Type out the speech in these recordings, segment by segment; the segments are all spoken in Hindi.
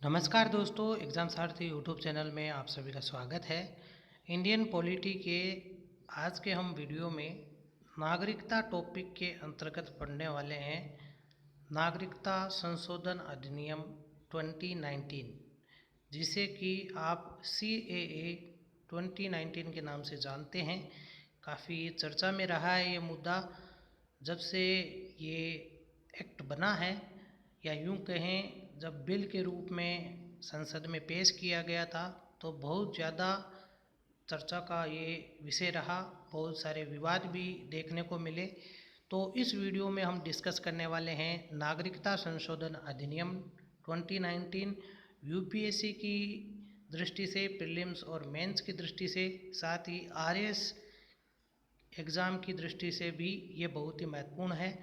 नमस्कार दोस्तों, एग्ज़ाम सारथी यूट्यूब चैनल में आप सभी का स्वागत है। इंडियन पॉलिटी के आज के हम वीडियो में नागरिकता टॉपिक के अंतर्गत पढ़ने वाले हैं नागरिकता संशोधन अधिनियम 2019, जिसे कि आप CAA 2019 के नाम से जानते हैं। काफ़ी चर्चा में रहा है ये मुद्दा जब से ये एक्ट बना है, या यूं कहें जब बिल के रूप में संसद में पेश किया गया था तो बहुत ज़्यादा चर्चा का ये विषय रहा। बहुत सारे विवाद भी देखने को मिले। तो इस वीडियो में हम डिस्कस करने वाले हैं नागरिकता संशोधन अधिनियम 2019 यूपीएससी की दृष्टि से, प्रीलिम्स और मेंस की दृष्टि से, साथ ही RS एग्ज़ाम की दृष्टि से भी ये बहुत ही महत्वपूर्ण है।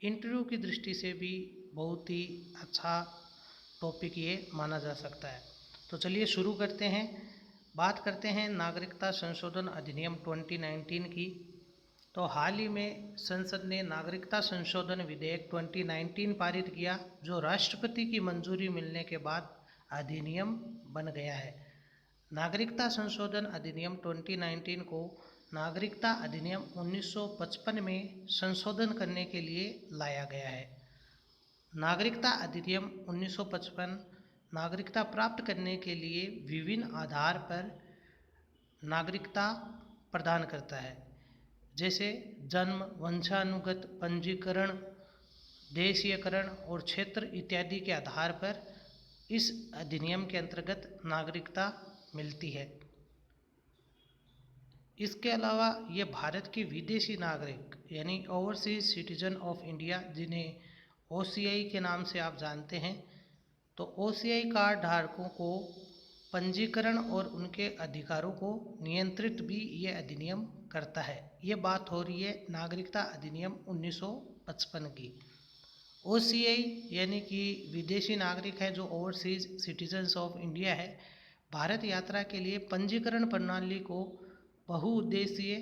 इंटरव्यू की दृष्टि से भी बहुत ही अच्छा टॉपिक ये माना जा सकता है। तो चलिए शुरू करते हैं। बात करते हैं नागरिकता संशोधन अधिनियम 2019 की। तो हाल ही में संसद ने नागरिकता संशोधन विधेयक 2019 पारित किया, जो राष्ट्रपति की मंजूरी मिलने के बाद अधिनियम बन गया है। नागरिकता संशोधन अधिनियम 2019 को नागरिकता अधिनियम 1955 में संशोधन करने के लिए लाया गया है। नागरिकता अधिनियम 1955 नागरिकता प्राप्त करने के लिए विभिन्न आधार पर नागरिकता प्रदान करता है, जैसे जन्म, वंशानुगत, पंजीकरण, देशीयकरण और क्षेत्र इत्यादि के आधार पर इस अधिनियम के अंतर्गत नागरिकता मिलती है। इसके अलावा ये भारत के विदेशी नागरिक यानी ओवरसीज सिटीजन ऑफ इंडिया, जिन्हें OCI के नाम से आप जानते हैं, तो OCI कार्ड धारकों को पंजीकरण और उनके अधिकारों को नियंत्रित भी ये अधिनियम करता है। ये बात हो रही है नागरिकता अधिनियम 1955 की। OCI यानी कि विदेशी नागरिक है जो ओवरसीज सिटीजन्स ऑफ इंडिया है, भारत यात्रा के लिए पंजीकरण प्रणाली को बहुउद्देशीय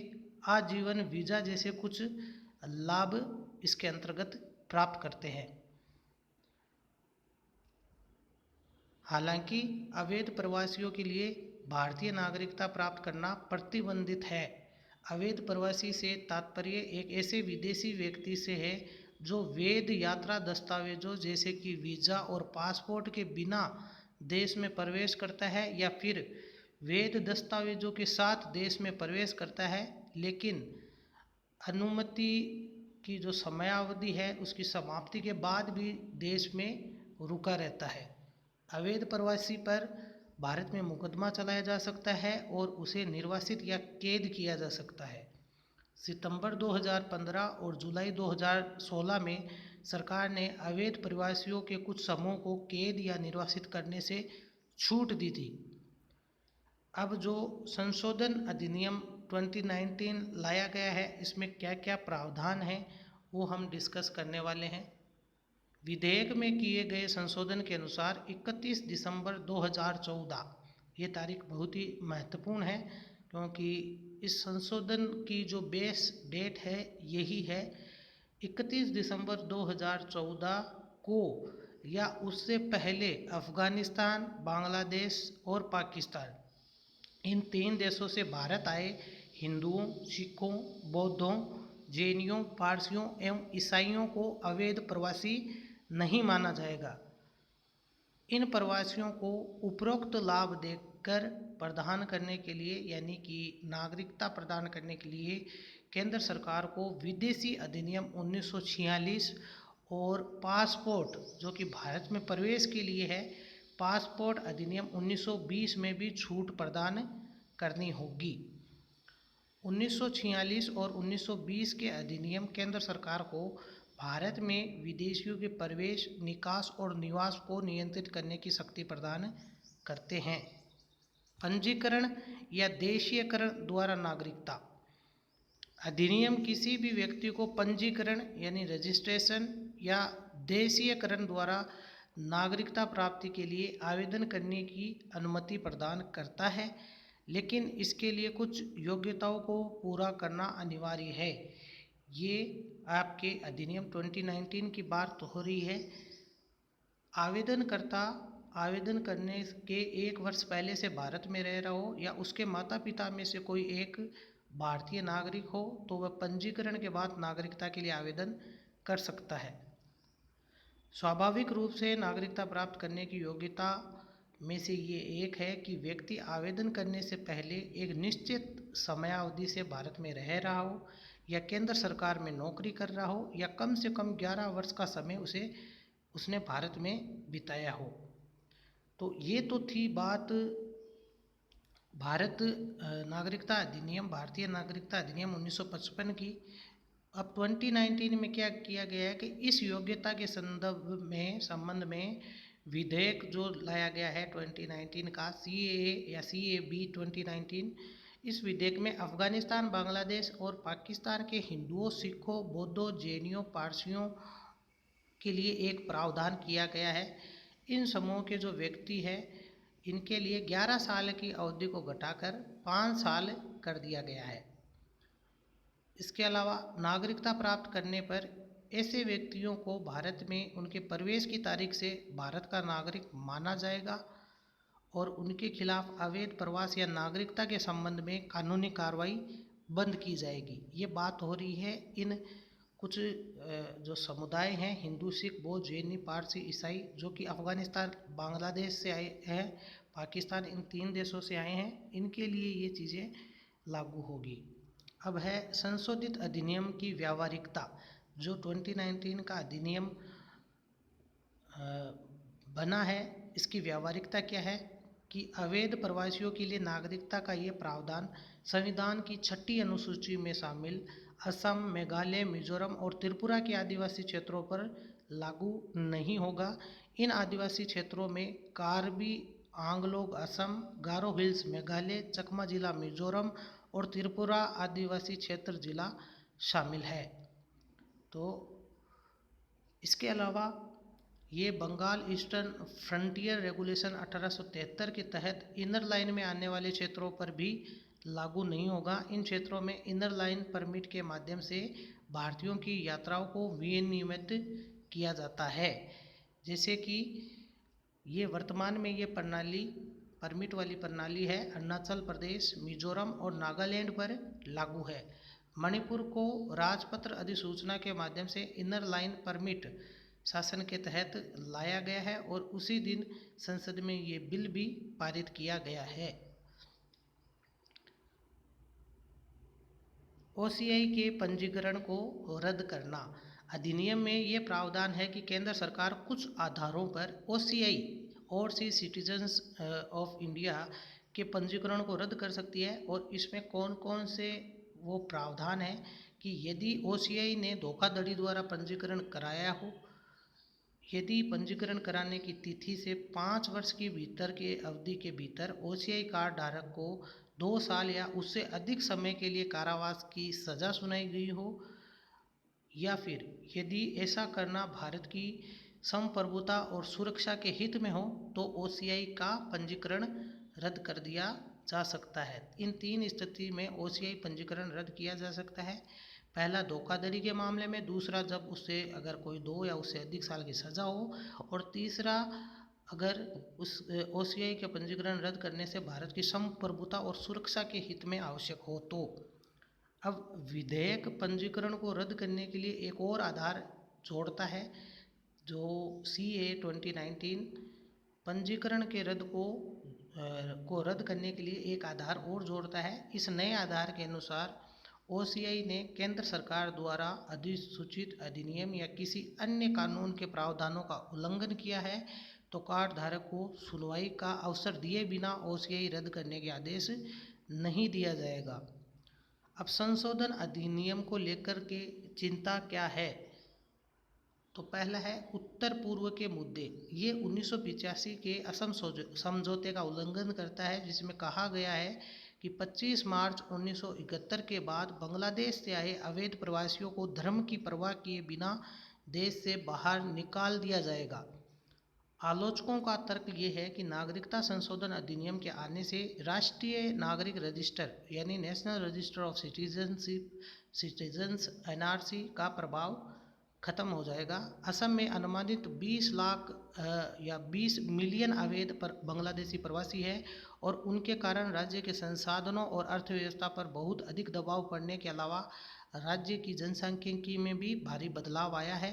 आजीवन वीज़ा जैसे कुछ लाभ इसके अंतर्गत प्राप्त करते हैं। हालांकि अवैध प्रवासियों के लिए भारतीय नागरिकता प्राप्त करना प्रतिबंधित है। अवैध प्रवासी से तात्पर्य एक ऐसे विदेशी व्यक्ति से है जो वैध यात्रा दस्तावेजों जैसे कि वीज़ा और पासपोर्ट के बिना देश में प्रवेश करता है, या फिर वैध दस्तावेजों के साथ देश में प्रवेश करता है लेकिन अनुमति की जो समयावधि है उसकी समाप्ति के बाद भी देश में रुका रहता है। अवैध प्रवासी पर भारत में मुकदमा चलाया जा सकता है और उसे निर्वासित या कैद किया जा सकता है। सितंबर 2015 और जुलाई 2016 में सरकार ने अवैध प्रवासियों के कुछ समूह को कैद या निर्वासित करने से छूट दी थी। अब जो संशोधन अधिनियम 2019 लाया गया है, इसमें क्या क्या प्रावधान हैं वो हम डिस्कस करने वाले हैं। विधेयक में किए गए संशोधन के अनुसार 31 दिसंबर 2014, ये तारीख बहुत ही महत्वपूर्ण है क्योंकि इस संशोधन की जो बेस डेट है यही है 31 दिसंबर 2014 को, या उससे पहले अफ़गानिस्तान, बांग्लादेश और पाकिस्तान, इन 3 देशों से भारत आए हिंदुओं, सिखों, बौद्धों, जैनियों, पारसियों एवं ईसाइयों को अवैध प्रवासी नहीं माना जाएगा। इन प्रवासियों को उपरोक्त लाभ देकर प्रदान करने के लिए, यानी कि नागरिकता प्रदान करने के लिए केंद्र सरकार को विदेशी अधिनियम 1946 और पासपोर्ट, जो कि भारत में प्रवेश के लिए है, पासपोर्ट अधिनियम 1920 में भी छूट प्रदान करनी होगी। 1946 और 1920 के अधिनियम केंद्र सरकार को भारत में विदेशियों के प्रवेश, निकास और निवास को नियंत्रित करने की शक्ति प्रदान करते हैं। पंजीकरण या देशीयकरण द्वारा नागरिकता अधिनियम किसी भी व्यक्ति को पंजीकरण यानी रजिस्ट्रेशन या देशीयकरण द्वारा नागरिकता प्राप्ति के लिए आवेदन करने की अनुमति प्रदान करता है, लेकिन इसके लिए कुछ योग्यताओं को पूरा करना अनिवार्य है। ये आपके अधिनियम 2019 की बात हो रही है। आवेदनकर्ता आवेदन करने के 1 वर्ष पहले से भारत में रह रहा हो या उसके माता पिता में से कोई एक भारतीय नागरिक हो तो वह पंजीकरण के बाद नागरिकता के लिए आवेदन कर सकता है। स्वाभाविक रूप से नागरिकता प्राप्त करने की योग्यता में से ये एक है कि व्यक्ति आवेदन करने से पहले एक निश्चित समयावधि से भारत में रह रहा हो या केंद्र सरकार में नौकरी कर रहा हो या कम से कम 11 वर्ष का समय उसने भारत में बिताया हो। तो ये तो थी बात नागरिकता अधिनियम भारतीय नागरिकता अधिनियम 1955 की। अब 2019 में क्या किया गया है कि इस योग्यता के संबंध में विधेयक जो लाया गया है 2019 का CAA या CAB 2019, इस विधेयक में अफगानिस्तान, बांग्लादेश और पाकिस्तान के हिंदुओं, सिखों, बौद्धों, जैनियों, पारसियों के लिए एक प्रावधान किया गया है। इन समूह के जो व्यक्ति हैं इनके लिए 11 साल की अवधि को घटाकर 5 साल कर दिया गया है। इसके अलावा नागरिकता प्राप्त करने पर ऐसे व्यक्तियों को भारत में उनके प्रवेश की तारीख से भारत का नागरिक माना जाएगा और उनके खिलाफ अवैध प्रवास या नागरिकता के संबंध में कानूनी कार्रवाई बंद की जाएगी। ये बात हो रही है इन कुछ जो समुदाय हैं हिंदू, सिख, बौद्ध, जैनी, पारसी, ईसाई जो कि अफ़गानिस्तान, बांग्लादेश से आए हैं, पाकिस्तान, इन 3 देशों से आए हैं, इनके लिए ये चीज़ें लागू होगी। अब है संशोधित अधिनियम की व्यावहारिकता। जो 2019 का अधिनियम बना है इसकी व्यावहारिकता क्या है कि अवैध प्रवासियों के लिए नागरिकता का ये प्रावधान संविधान की 6ठी अनुसूची में शामिल असम, मेघालय, मिजोरम और त्रिपुरा के आदिवासी क्षेत्रों पर लागू नहीं होगा। इन आदिवासी क्षेत्रों में कार्बी आंगलोग असम, गारो हिल्स मेघालय, चकमा जिला मिजोरम और त्रिपुरा आदिवासी क्षेत्र जिला शामिल है। तो इसके अलावा ये बंगाल ईस्टर्न फ्रंटियर रेगुलेशन 1873 के तहत इनर लाइन में आने वाले क्षेत्रों पर भी लागू नहीं होगा। इन क्षेत्रों में इनर लाइन परमिट के माध्यम से भारतीयों की यात्राओं को विनियमित किया जाता है। जैसे कि ये वर्तमान में ये प्रणाली परमिट वाली प्रणाली है अरुणाचल प्रदेश, मिजोरम और नागालैंड पर लागू है। मणिपुर को राजपत्र अधिसूचना के माध्यम से इनर लाइन परमिट शासन के तहत लाया गया है और उसी दिन संसद में ये बिल भी पारित किया गया है। OCI के पंजीकरण को रद्द करना। अधिनियम में ये प्रावधान है कि केंद्र सरकार कुछ आधारों पर OCI overseas citizens of India के पंजीकरण को रद्द कर सकती है। और इसमें कौन कौन से वो प्रावधान है कि यदि OCI ने धोखाधड़ी द्वारा पंजीकरण कराया हो, यदि पंजीकरण कराने की तिथि से 5 वर्ष की भीतर के अवधि के भीतर OCI कार्ड धारक को 2 साल या उससे अधिक समय के लिए कारावास की सज़ा सुनाई गई हो, या फिर यदि ऐसा करना भारत की संप्रभुता और सुरक्षा के हित में हो तो OCI का पंजीकरण रद्द कर दिया जा सकता है। इन 3 स्थिति में OCI पंजीकरण रद्द किया जा सकता है। पहला धोखाधड़ी के मामले में, दूसरा जब उससे अगर कोई 2 या उससे अधिक साल की सज़ा हो, और तीसरा अगर उस OCI के पंजीकरण रद्द करने से भारत की संप्रभुता और सुरक्षा के हित में आवश्यक हो तो। अब विधेयक पंजीकरण को रद्द करने के लिए एक और आधार जोड़ता है जो CAA 2019 पंजीकरण के रद्द को रद्द करने के लिए एक आधार और जोड़ता है। इस नए आधार के अनुसार OCI ने केंद्र सरकार द्वारा अधिसूचित अधिनियम या किसी अन्य कानून के प्रावधानों का उल्लंघन किया है तो कार्ड धारक को सुनवाई का अवसर दिए बिना OCI रद्द करने के आदेश नहीं दिया जाएगा। अब संशोधन अधिनियम को लेकर के चिंता क्या है, तो पहला है उत्तर पूर्व के मुद्दे। ये 1985 के असम समझौते का उल्लंघन करता है जिसमें कहा गया है कि 25 मार्च 1971 के बाद बांग्लादेश से आए अवैध प्रवासियों को धर्म की परवाह किए बिना देश से बाहर निकाल दिया जाएगा। आलोचकों का तर्क ये है कि नागरिकता संशोधन अधिनियम के आने से राष्ट्रीय नागरिक रजिस्टर यानी national register of citizens NRC का प्रभाव खत्म हो जाएगा। असम में अनुमानित 20 लाख या 20 मिलियन अवैध पर बांग्लादेशी प्रवासी है और उनके कारण राज्य के संसाधनों और अर्थव्यवस्था पर बहुत अधिक दबाव पड़ने के अलावा राज्य की जनसांख्यिकी में भी भारी बदलाव आया है।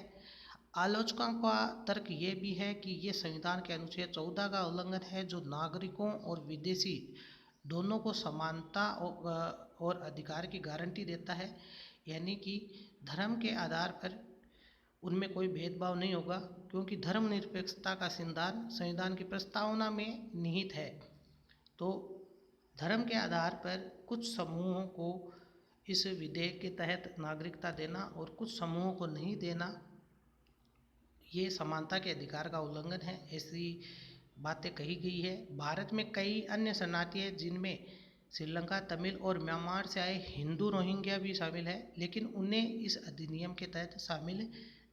आलोचकों का तर्क ये भी है कि ये संविधान के अनुच्छेद 14 का उल्लंघन है, जो नागरिकों और विदेशी दोनों को समानता और अधिकार की गारंटी देता है, यानी कि धर्म के आधार पर उनमें कोई भेदभाव नहीं होगा, क्योंकि धर्मनिरपेक्षता का सिद्धांत संविधान की प्रस्तावना में निहित है। तो धर्म के आधार पर कुछ समूहों को इस विधेयक के तहत नागरिकता देना और कुछ समूहों को नहीं देना, ये समानता के अधिकार का उल्लंघन है, ऐसी बातें कही गई है। भारत में कई अन्य शरणार्थी हैं जिनमें श्रीलंका, तमिल और म्यांमार से आए हिंदू रोहिंग्या भी शामिल है, लेकिन उन्हें इस अधिनियम के तहत शामिल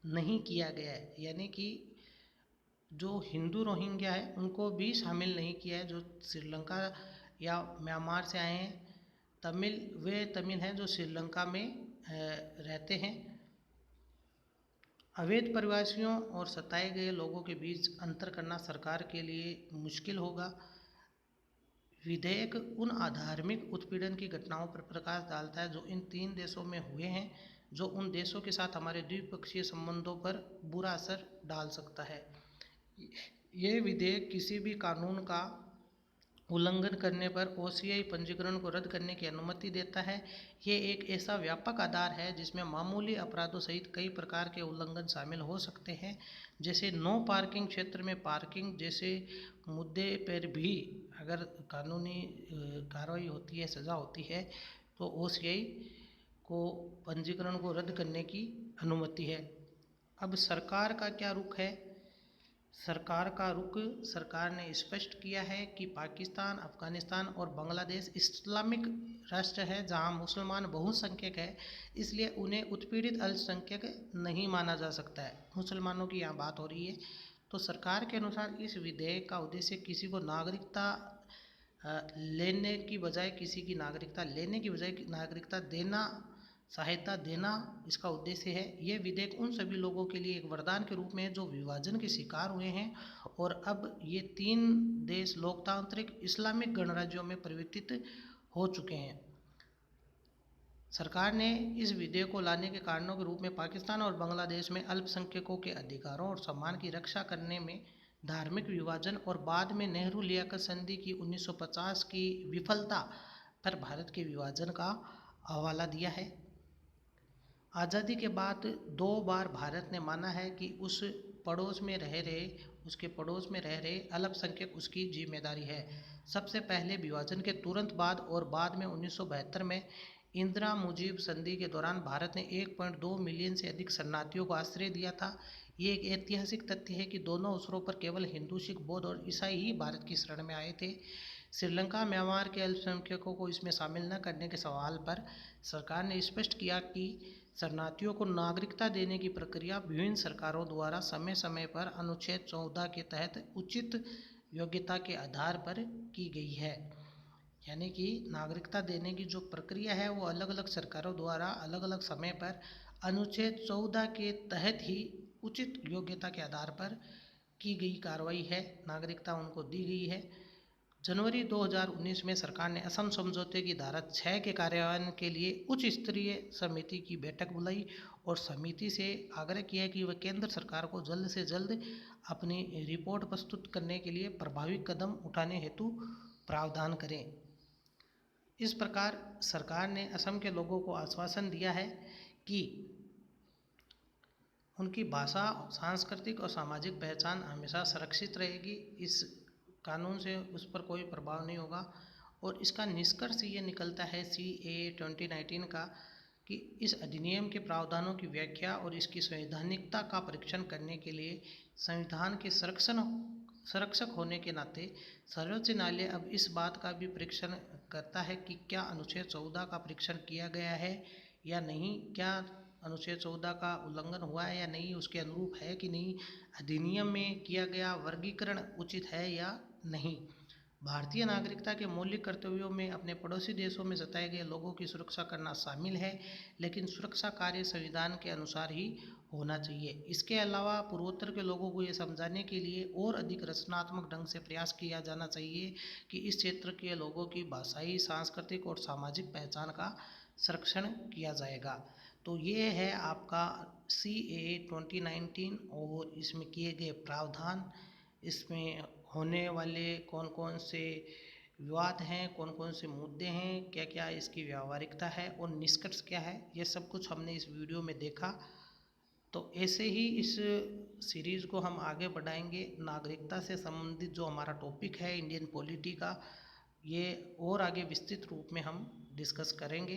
नहीं किया गया है। यानी कि जो हिंदू रोहिंग्या है उनको भी शामिल नहीं किया है। जो श्रीलंका या म्यांमार से आए हैं, वे तमिल हैं जो श्रीलंका में रहते हैं। अवैध प्रवासियों और सताए गए लोगों के बीच अंतर करना सरकार के लिए मुश्किल होगा। विधेयक उन अधार्मिक उत्पीड़न की घटनाओं पर प्रकाश डालता है जो इन 3 देशों में हुए हैं, जो उन देशों के साथ हमारे द्विपक्षीय संबंधों पर बुरा असर डाल सकता है। ये विधेयक किसी भी कानून का उल्लंघन करने पर OCI पंजीकरण को रद्द करने की अनुमति देता है। ये एक ऐसा व्यापक आधार है जिसमें मामूली अपराधों सहित कई प्रकार के उल्लंघन शामिल हो सकते हैं, जैसे नो पार्किंग क्षेत्र में पार्किंग जैसे मुद्दे पर भी अगर कानूनी कार्रवाई होती है, सज़ा होती है, तो OCI को पंजीकरण को रद्द करने की अनुमति है। अब सरकार का क्या रुख है? सरकार ने स्पष्ट किया है कि पाकिस्तान, अफगानिस्तान और बांग्लादेश इस्लामिक राष्ट्र है जहां मुसलमान बहुसंख्यक है, इसलिए उन्हें उत्पीड़ित अल्पसंख्यक नहीं माना जा सकता है। मुसलमानों की यहाँ बात हो रही है। तो सरकार के अनुसार इस विधेयक का उद्देश्य किसी को लेने की बजाय नागरिकता देना, सहायता देना इसका उद्देश्य है। ये विधेयक उन सभी लोगों के लिए एक वरदान के रूप में है जो विभाजन के शिकार हुए हैं और अब ये 3 देश लोकतांत्रिक इस्लामिक गणराज्यों में परिवर्तित हो चुके हैं। सरकार ने इस विधेयक को लाने के कारणों के रूप में पाकिस्तान और बांग्लादेश में अल्पसंख्यकों के अधिकारों और सम्मान की रक्षा करने में धार्मिक विभाजन और बाद में नेहरू लियाकत संधि की 1950 की विफलता पर भारत के विभाजन का हवाला दिया है। आज़ादी के बाद 2 बार भारत ने माना है कि उसके पड़ोस में रह रहे अल्पसंख्यक उसकी जिम्मेदारी है। सबसे पहले विभाजन के तुरंत बाद और बाद में 1972 में इंदिरा मुजीब संधि के दौरान भारत ने 1.2 मिलियन से अधिक शरणार्थियों को आश्रय दिया था। ये एक ऐतिहासिक तथ्य है कि दोनों अवसरों पर केवल हिंदू, सिख, बौद्ध और ईसाई ही भारत की शरण में आए थे। श्रीलंका, म्यांमार के अल्पसंख्यकों को इसमें शामिल न करने के सवाल पर सरकार ने स्पष्ट किया कि शरणार्थियों को नागरिकता देने की प्रक्रिया विभिन्न सरकारों द्वारा समय समय पर अनुच्छेद 14 के तहत उचित योग्यता के आधार पर की गई है। यानी कि नागरिकता देने की जो प्रक्रिया है वो अलग अलग सरकारों द्वारा अलग अलग समय पर अनुच्छेद 14 के तहत ही उचित योग्यता के आधार पर की गई कार्रवाई है, नागरिकता उनको दी गई है। जनवरी 2019 में सरकार ने असम समझौते की धारा 6 के कार्यान्वयन के लिए उच्च स्तरीय समिति की बैठक बुलाई और समिति से आग्रह किया कि वह केंद्र सरकार को जल्द से जल्द अपनी रिपोर्ट प्रस्तुत करने के लिए प्रभावी कदम उठाने हेतु प्रावधान करें। इस प्रकार सरकार ने असम के लोगों को आश्वासन दिया है कि उनकी भाषा, सांस्कृतिक और सामाजिक पहचान हमेशा सुरक्षित रहेगी। इस कानून से उस पर कोई प्रभाव नहीं होगा और इसका निष्कर्ष ये निकलता है CAA 2019 का कि इस अधिनियम के प्रावधानों की व्याख्या और इसकी संवैधानिकता का परीक्षण करने के लिए संविधान के संरक्षक होने के नाते सर्वोच्च न्यायालय अब इस बात का भी परीक्षण करता है कि क्या अनुच्छेद 14 का परीक्षण किया गया है या नहीं, क्या अनुच्छेद 14 का उल्लंघन हुआ है या नहीं, उसके अनुरूप है कि नहीं, अधिनियम में किया गया वर्गीकरण उचित है या नहीं। भारतीय नागरिकता के मौलिक कर्तव्यों में अपने पड़ोसी देशों में जताए गए लोगों की सुरक्षा करना शामिल है, लेकिन सुरक्षा कार्य संविधान के अनुसार ही होना चाहिए। इसके अलावा पूर्वोत्तर के लोगों को ये समझाने के लिए और अधिक रचनात्मक ढंग से प्रयास किया जाना चाहिए कि इस क्षेत्र के लोगों की भाषाई, सांस्कृतिक और सामाजिक पहचान का संरक्षण किया जाएगा। तो ये है आपका CAA 2019 और इसमें किए गए प्रावधान। इसमें होने वाले कौन कौन से विवाद हैं, कौन कौन से मुद्दे हैं, क्या क्या इसकी व्यावहारिकता है और निष्कर्ष क्या है, ये सब कुछ हमने इस वीडियो में देखा। तो ऐसे ही इस सीरीज़ को हम आगे बढ़ाएंगे। नागरिकता से संबंधित जो हमारा टॉपिक है इंडियन पॉलिटी का, ये और आगे विस्तृत रूप में हम डिस्कस करेंगे।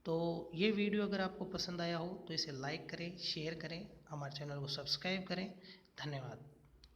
तो ये वीडियो अगर आपको पसंद आया हो तो इसे लाइक करें, शेयर करें, हमारे चैनल को सब्सक्राइब करें। धन्यवाद।